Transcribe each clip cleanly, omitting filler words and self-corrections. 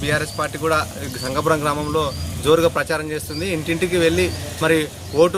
BRS party కూడా సంగపురం గ్రామంలో జోరుగా ప్రచారం చేస్తుంది. ఇంటింటికి వెళ్ళి మరి ఓటు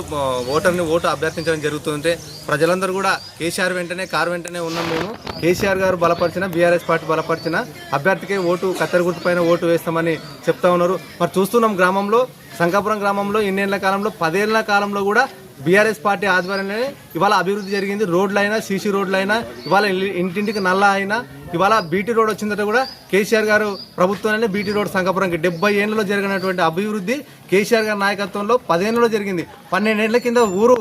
అభ్యర్థించడం జరుగుతుంటే ప్రజలందరూ కూడా కేసీఆర్ వెంటనే కారు వెంటనే ఉన్నాం. మేము కేసీఆర్ గారు బలపరిచిన బీఆర్ఎస్ పార్టీ బలపరిచిన అభ్యర్థికే కత్తెర గుర్తు పైన ఓటు వేస్తామని చెప్తా ఉన్నారు. మరి చూస్తున్నాం గ్రామంలో సంగపురం గ్రామంలో ఇన్నేళ్ల కాలంలో 10 ఏళ్ల కాలంలో కూడా బీఆర్ఎస్ పార్టీ ఆధ్వర్యంలోనే ఇవాళ అభివృద్ధి జరిగింది. రోడ్లైనా సీసీ రోడ్లైనా ఇవాళ ఇంటింటికి నల్ల అయినా ఇవాళ బీటీ రోడ్ వచ్చిందట కూడా కేసీఆర్ గారు ప్రభుత్వంలోనే బీటీ రోడ్ సంగపురంకి 70 ఏళ్లలో జరిగినటువంటి అభివృద్ధి కేసీఆర్ గారి నాయకత్వంలో 10 ఏళ్లలో జరిగింది. 12 ఏళ్ల కింద ఊరు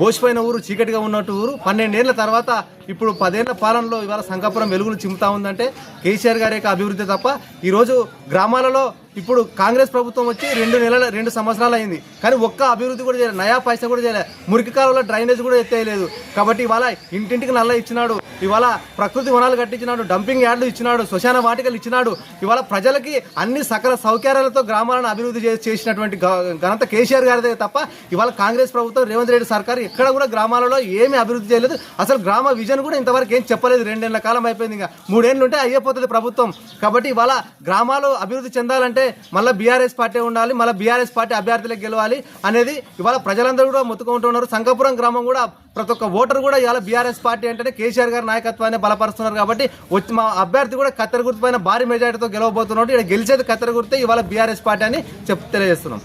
బోసిపోయిన ఊరు చీకటిగా ఉన్నట్టు ఊరు 12 ఏళ్ల తర్వాత ఇప్పుడు 10 ఏళ్ల పాలనలో ఇవాళ సంగపురం వెలుగులు చిమ్ముతా ఉందంటే కేసీఆర్ గారి యొక్క అభివృద్ధి తప్ప. ఈరోజు గ్రామాలలో ఇప్పుడు కాంగ్రెస్ ప్రభుత్వం వచ్చి 2 సంవత్సరాలు అయింది, కానీ ఒక్క అభివృద్ధి కూడా చేయలేదు, నయా పైసా కూడా చేయలేదు, మురికి కాలంలో డ్రైనేజ్ కూడా ఎత్తేయలేదు. కాబట్టి ఇవాళ ఇంటింటికి నల్ల ఇచ్చినాడు, ఇవాళ ప్రకృతి వనాలు కట్టించినాడు, డంపింగ్ యార్డులు ఇచ్చినాడు, శ్మశాన వాటికలు ఇచ్చినాడు. ఇవాళ ప్రజలకి అన్ని సకల సౌకర్యాలతో గ్రామాలను అభివృద్ధి చేసినటువంటి ఘనత కేసీఆర్ గారిదే తప్ప ఇవాళ కాంగ్రెస్ ప్రభుత్వం రేవంత్ రెడ్డి సర్కారు ఎక్కడ కూడా గ్రామాలలో ఏమీ అభివృద్ధి చేయలేదు. అసలు గ్రామ విజన్ కూడా ఇంతవరకు ఏం చెప్పలేదు. 2 ఏళ్ల కాలం అయిపోయింది, ఇంకా 3 ఏళ్ళు ఉంటే అయిపోతుంది ప్రభుత్వం. కాబట్టి ఇవాళ గ్రామాలు అభివృద్ధి చెందాలంటే మళ్ళీ బీఆర్ఎస్ పార్టీ ఉండాలి, మళ్ళీ బీఆర్ఎస్ పార్టీ అభ్యర్థులకు గెలవాలి అనేది ఇవాళ ప్రజలందరూ కూడా మొత్తుకుంటున్నారు. సంగపురం గ్రామం కూడా ప్రతి ఒక్క ఓటర్ కూడా ఇవాళ బీఆర్ఎస్ పార్టీ అంటేనే కేసీఆర్ గారి నాయకత్వాన్ని బలపరుస్తున్నారు. కాబట్టి మా అభ్యర్థి కూడా కత్తెర గుర్తు పైన భారీ మెజార్టీతో గెలవబోతున్నాడు. ఇక్కడ గెలిచేది కత్తెర గుర్తే ఇవాళ బీఆర్ఎస్ పార్టీ అని తెలియజేస్తున్నాం.